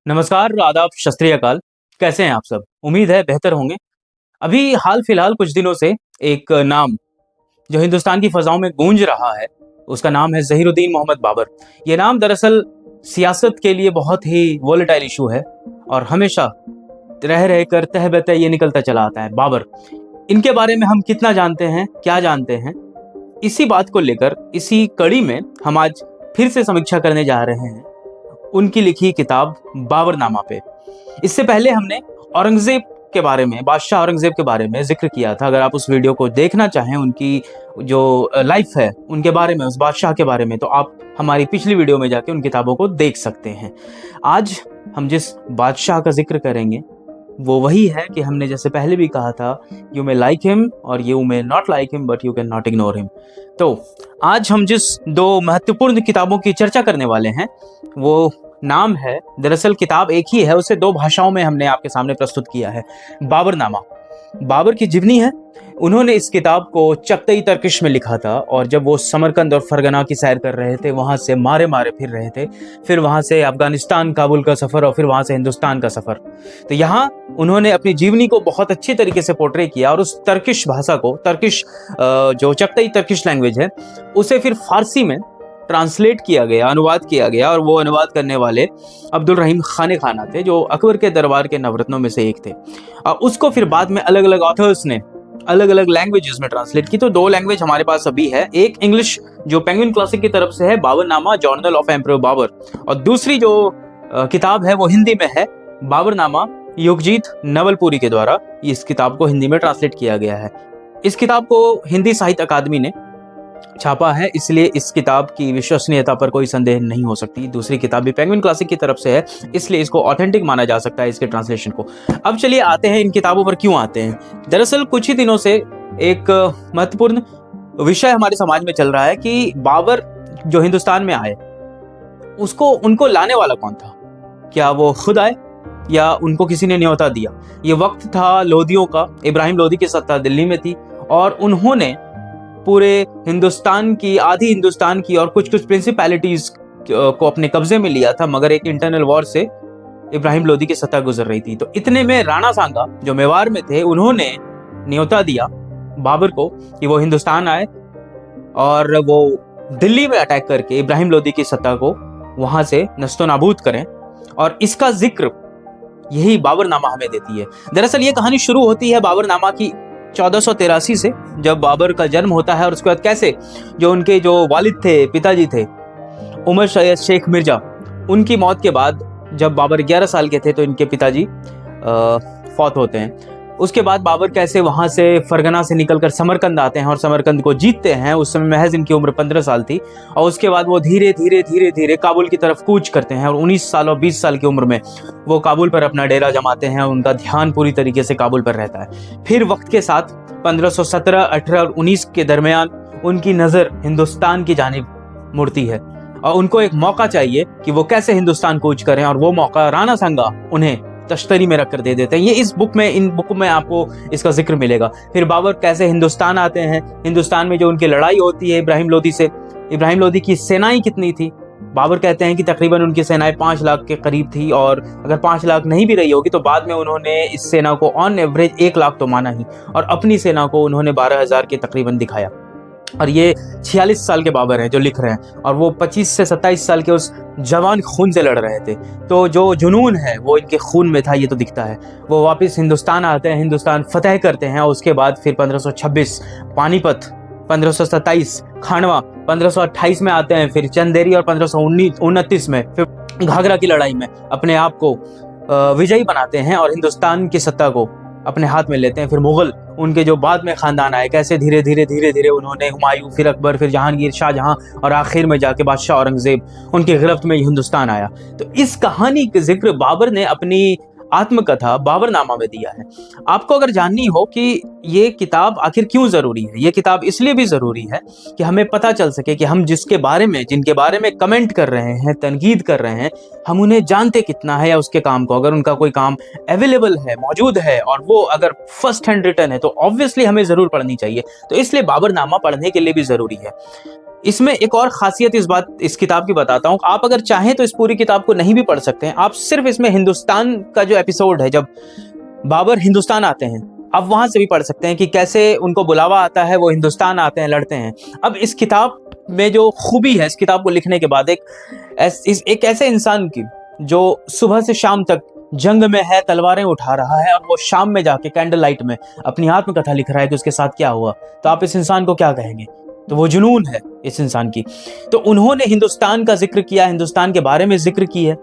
नमस्कार, आदाब, सत श्री अकाल। कैसे हैं आप सब? उम्मीद है बेहतर होंगे। अभी हाल फिलहाल कुछ दिनों से एक नाम जो हिंदुस्तान की फ़ज़ाओं में गूंज रहा है, उसका नाम है ज़हीरुद्दीन मोहम्मद बाबर। ये नाम दरअसल सियासत के लिए बहुत ही वोलेटाइल इशू है और हमेशा रह कर तह-बतह ये निकलता चला आता है, बाबर। इनके बारे में हम कितना जानते हैं, क्या जानते हैं? इसी बात को लेकर इसी कड़ी में हम आज फिर से समीक्षा करने जा रहे हैं उनकी लिखी किताब बाबरनामा पे। इससे पहले हमने औरंगज़ेब के बारे में, बादशाह औरंगज़ेब के बारे में ज़िक्र किया था। अगर आप उस वीडियो को देखना चाहें, उनकी जो लाइफ है, उनके बारे में, उस बादशाह के बारे में, तो आप हमारी पिछली वीडियो में जाके उन किताबों को देख सकते हैं। आज हम जिस बादशाह का ज़िक्र करेंगे, वो वही है कि हमने जैसे पहले भी कहा था, यू मे लाइक हिम और you may not like him but you can not ignore him. तो आज हम जिस दो महत्वपूर्ण किताबों की चर्चा करने वाले हैं, वो नाम है, दरअसल किताब एक ही है, उसे दो भाषाओं में हमने आपके सामने प्रस्तुत किया है। बाबरनामा बाबर की जीवनी है। उन्होंने इस किताब को चगताई तर्किश में लिखा था और जब वो समरकंद और फरगना की सैर कर रहे थे, वहाँ से मारे मारे फिर रहे थे, फिर वहाँ से अफगानिस्तान, काबुल का सफ़र और फिर वहाँ से हिंदुस्तान का सफ़र। तो यहाँ उन्होंने अपनी जीवनी को बहुत अच्छी तरीके से पोर्ट्रे किया और उस तर्किश भाषा को, तर्किश जो चगताई तर्किश लैंग्वेज है, उसे फिर फारसी में ट्रांसलेट किया गया, अनुवाद किया गया। और वो अनुवाद करने वाले अब्दुल रहीम खाने खाना थे, जो अकबर के दरबार के नवरत्नों में से एक थे। और उसको फिर बाद में अलग अलग ऑथर्स ने अलग अलग लैंग्वेजेस में ट्रांसलेट की। तो दो लैंग्वेज हमारे पास अभी है, एक इंग्लिश जो पेंगुइन क्लासिक की तरफ से है, Baburnama journal of emperor Babur, और दूसरी जो किताब है वो हिंदी में है, बाबरनामा युगजीत नवलपुरी के द्वारा इस किताब को हिंदी में ट्रांसलेट किया गया है। इस किताब को हिंदी साहित्य अकादमी ने छापा है, इसलिए इस किताब की विश्वसनीयता पर कोई संदेह नहीं हो सकती। दूसरी किताब भी पेंगुइन क्लासिक की तरफ से है, इसलिए इसको ऑथेंटिक माना जा सकता है, इसके ट्रांसलेशन को। अब चलिए आते हैं इन किताबों पर क्यों आते हैं। दरअसल कुछ ही दिनों से एक महत्वपूर्ण विषय हमारे समाज में चल रहा है कि बाबर जो हिंदुस्तान में आए, उनको लाने वाला कौन था? क्या वो खुद आए या उनको किसी ने न्योता दिया? ये वक्त था लोदियों का, इब्राहिम लोदी की सत्ता दिल्ली में थी और उन्होंने पूरे हिंदुस्तान की, आधी हिंदुस्तान की और कुछ कुछ प्रिंसिपैलिटीज को अपने कब्जे में लिया था, मगर एक इंटरनल वॉर से इब्राहिम लोदी की सत्ता गुजर रही थी। तो इतने में राणा सांगा जो मेवाड़ में थे, उन्होंने न्योता दिया बाबर को कि वो हिंदुस्तान आए और वो दिल्ली में अटैक करके इब्राहिम लोदी की सत्ता को वहां से नस्तो नाबूद करें। और इसका जिक्र यही बाबरनामा हमें देती है। दरअसल ये कहानी शुरू होती है बाबरनामा की 1483 से, जब बाबर का जन्म होता है। और उसके बाद कैसे जो उनके जो वालिद थे, पिताजी थे, उमर सैयद शेख मिर्जा, उनकी मौत के बाद जब बाबर 11 साल के थे तो इनके पिताजी फौत होते हैं। उसके बाद बाबर कैसे वहाँ से फरगना से निकलकर समरकंद आते हैं और समरकंद को जीतते हैं। उस समय महज इनकी उम्र 15 साल थी। और उसके बाद वो धीरे धीरे धीरे धीरे काबुल की तरफ कूच करते हैं और 19 साल और 20 साल की उम्र में वो काबुल पर अपना डेरा जमाते हैं। उनका ध्यान पूरी तरीके से काबुल पर रहता है। फिर वक्त के साथ 1517, 18 और 19 के दरमियान उनकी नज़र हिंदुस्तान की जानिब मुड़ती है और उनको एक मौका चाहिए कि वो कैसे हिंदुस्तान कूच करें, और वो मौका राणा सांगा उन्हें तश्तरी में रख कर दे देते हैं। ये इस बुक में, इन बुक में आपको इसका जिक्र मिलेगा। फिर बाबर कैसे हिंदुस्तान आते हैं, हिंदुस्तान में जो उनकी लड़ाई होती है इब्राहिम लोदी से। इब्राहिम लोदी की सेनाएं कितनी थी? बाबर कहते हैं कि तकरीबन उनकी सेनाएं 5 लाख के करीब थी, और अगर 5 लाख नहीं भी रही होगी तो बाद में उन्होंने इस सेना को ऑन एवरेज 1 लाख तो माना ही, और अपनी सेना को उन्होंने 12,000 के तकरीबन दिखाया। और ये 46 साल के बाबर हैं जो लिख रहे हैं, और वो 25 से 27 साल के उस जवान खून से लड़ रहे थे। तो जो जुनून है वो इनके खून में था, ये तो दिखता है। वो वापस हिंदुस्तान आते हैं, हिंदुस्तान फतेह करते हैं, और उसके बाद फिर 1526 पानीपत, 1527 खानवा, 1528 में आते हैं, फिर चंदेरी, और 1529 में फिर घाघरा की लड़ाई में अपने आप को विजयी बनाते हैं और हिंदुस्तान की सत्ता को अपने हाथ में लेते हैं। फिर मुगल, उनके जो बाद में खानदान आए, कैसे धीरे धीरे धीरे धीरे उन्होंने हुमायूं, फिर अकबर, फिर जहांगीर, शाहजहां, और आखिर में जाके बादशाह औरंगजेब, उनकी गिरफ्त में हिंदुस्तान आया। तो इस कहानी का जिक्र बाबर ने अपनी आत्मकथा बाबरनामा में दिया है। आपको अगर जाननी हो कि ये किताब आखिर क्यों ज़रूरी है, ये किताब इसलिए भी ज़रूरी है कि हमें पता चल सके कि हम जिनके बारे में कमेंट कर रहे हैं, तनकीद कर रहे हैं, हम उन्हें जानते कितना है, या उसके काम को, अगर उनका कोई काम अवेलेबल है, मौजूद है, और वो अगर फर्स्ट हैंड रिटन है, तो ऑब्वियसली हमें ज़रूर पढ़नी चाहिए। तो इसलिए बाबरनामा पढ़ने के लिए भी ज़रूरी है। इसमें एक और खासियत इस किताब की बताता हूँ। आप अगर चाहें तो इस पूरी किताब को नहीं भी पढ़ सकते हैं, आप सिर्फ इसमें हिंदुस्तान का जो एपिसोड है, जब बाबर हिंदुस्तान आते हैं, आप वहां से भी पढ़ सकते हैं कि कैसे उनको बुलावा आता है, वो हिंदुस्तान आते हैं, लड़ते हैं। अब इस किताब में जो खूबी है, इस किताब को लिखने के बाद, एक ऐसे इंसान की जो सुबह से शाम तक जंग में है, तलवारें उठा रहा है, और वो शाम में जाके कैंडल लाइट में अपनी आत्मकथा लिख रहा है कि उसके साथ क्या हुआ, तो आप इस इंसान को क्या कहेंगे? तो वो जुनून है इस इंसान की। तो उन्होंने हिंदुस्तान का जिक्र किया, हिंदुस्तान के बारे में जिक्र की है,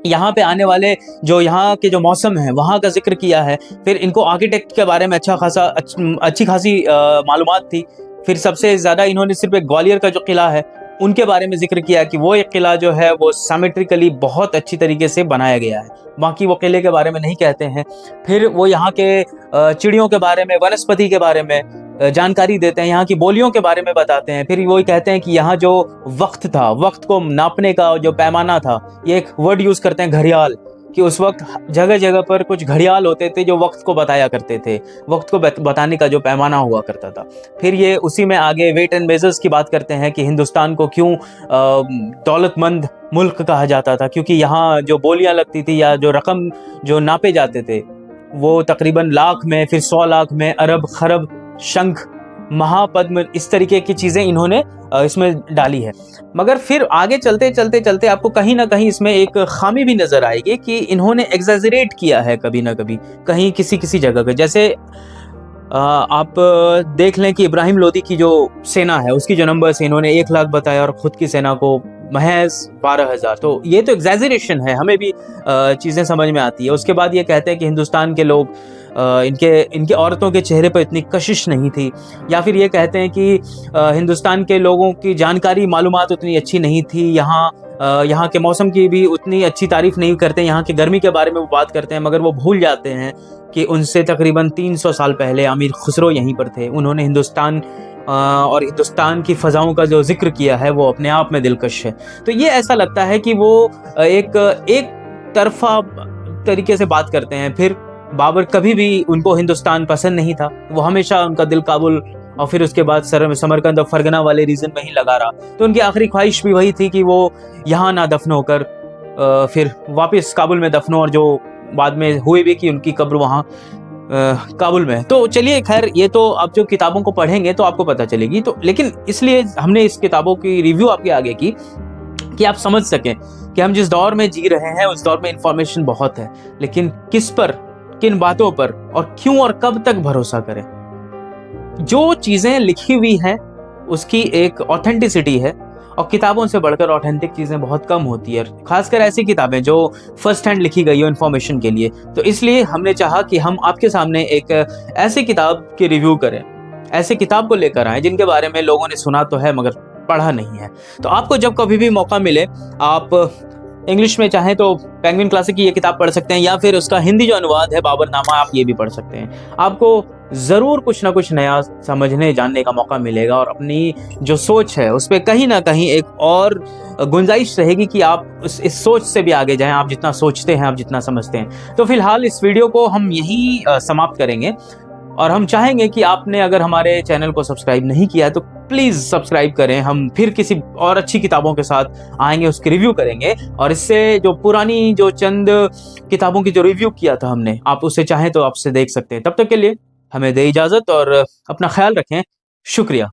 यहाँ पे आने वाले जो यहाँ के जो मौसम है वहाँ का जिक्र किया है। फिर इनको आर्किटेक्ट के बारे में अच्छी खासी मालूमात थी। फिर सबसे ज़्यादा इन्होंने सिर्फ एक ग्वालियर का जो किला है उनके बारे में जिक्र किया कि वो एक किला जो है वो सिमेट्रिकली बहुत अच्छी तरीके से बनाया गया है, बाकी वो किले के बारे में नहीं कहते हैं। फिर वो यहाँ के चिड़ियों के बारे में, वनस्पति के बारे में जानकारी देते हैं, यहाँ की बोलियों के बारे में बताते हैं। फिर वो कहते हैं कि यहाँ जो वक्त था, वक्त को नापने का जो पैमाना था, ये एक वर्ड यूज करते हैं घड़ियाल, कि उस वक्त जगह जगह पर कुछ घड़ियाल होते थे जो वक्त को बताया करते थे, वक्त को बताने का जो पैमाना हुआ करता था। फिर ये उसी में आगे वेट एंड मेजर्स की बात करते हैं कि हिंदुस्तान को क्यों दौलतमंद मुल्क कहा जाता था, क्योंकि यहाँ जो बोलियां लगती थी या जो रकम जो नापे जाते थे वो तकरीबन लाख में, फिर 100 लाख में, अरब, खरब, शंख, महापद्म, इस तरीके की चीजें इन्होंने इसमें डाली है। मगर फिर आगे चलते चलते चलते आपको कहीं ना कहीं इसमें एक खामी भी नजर आएगी कि इन्होंने एग्जैजरेट किया है कभी ना कभी, कहीं किसी किसी जगह पे। जैसे आप देख लें कि इब्राहिम लोदी की जो सेना है उसकी जो नंबर से इन्होंने 1 लाख बताया और खुद की सेना को महज 12,000। तो ये तो एग्जैजरेशन है, हमें भी चीज़ें समझ में आती है। उसके बाद ये कहते हैं कि हिंदुस्तान के लोग, इनके औरतों के चेहरे पर इतनी कशिश नहीं थी, या फिर ये कहते हैं कि हिंदुस्तान के लोगों की जानकारी, मालूमात उतनी अच्छी नहीं थी। यहाँ के मौसम की भी उतनी अच्छी तारीफ नहीं करते, यहाँ की गर्मी के बारे में वो बात करते हैं, मगर वो भूल जाते हैं कि उनसे तकरीबन 300 साल पहले अमीर खुसरो यहीं पर थे। उन्होंने हिंदुस्तान और हिंदुस्तान की फ़ज़ाओं का जो जिक्र किया है वो अपने आप में दिलकश है। तो ये ऐसा लगता है कि वो एक तरफा तरीके से बात करते हैं। फिर बाबर कभी भी उनको हिंदुस्तान पसंद नहीं था, वो हमेशा उनका दिल काबुल और फिर उसके बाद समरकंद और फरगना वाले रीजन में ही लगा रहा। तो उनकी आखिरी ख्वाहिश भी वही थी कि वो यहाँ ना दफन होकर फिर वापस काबुल में दफन हो, और जो बाद में हुए भी कि उनकी कब्र वहाँ काबुल में है। तो चलिए खैर, ये तो आप जो किताबों को पढ़ेंगे तो आपको पता चलेगी। तो लेकिन इसलिए हमने इस किताबों की रिव्यू आपके आगे की कि आप समझ सकें कि हम जिस दौर में जी रहे हैं उस दौर में इंफॉर्मेशन बहुत है, लेकिन किस पर, किन बातों पर और क्यों और कब तक भरोसा करें। जो चीजें लिखी हुई हैं उसकी एक ऑथेंटिसिटी है, और किताबों से बढ़कर ऑथेंटिक चीजें बहुत कम होती है, खासकर ऐसी किताबें जो फर्स्ट हैंड लिखी गई हो इन्फॉर्मेशन के लिए। तो इसलिए हमने चाहा कि हम आपके सामने एक ऐसी किताब की रिव्यू करें, ऐसे किताब को लेकर आए जिनके बारे में लोगों ने सुना तो है मगर पढ़ा नहीं है। तो आपको जब कभी भी मौका मिले, आप इंग्लिश में चाहें तो पेंगुइन क्लासिक की ये किताब पढ़ सकते हैं, या फिर उसका हिंदी जो अनुवाद है बाबरनामा, आप ये भी पढ़ सकते हैं। आपको ज़रूर कुछ ना कुछ नया समझने जानने का मौका मिलेगा, और अपनी जो सोच है उस पर कहीं ना कहीं एक और गुंजाइश रहेगी कि आप इस सोच से भी आगे जाएं। आप जितना सोचते हैं, आप जितना समझते हैं। तो फिलहाल इस वीडियो को हम यहीं समाप्त करेंगे, और हम चाहेंगे कि आपने अगर हमारे चैनल को सब्सक्राइब नहीं किया है तो प्लीज़ सब्सक्राइब करें। हम फिर किसी और अच्छी किताबों के साथ आएंगे, उसकी रिव्यू करेंगे, और इससे जो पुरानी जो चंद किताबों की जो रिव्यू किया था हमने, आप उसे चाहें तो आपसे देख सकते हैं। तब तक के लिए हमें दे इजाज़त और अपना ख्याल रखें। शुक्रिया।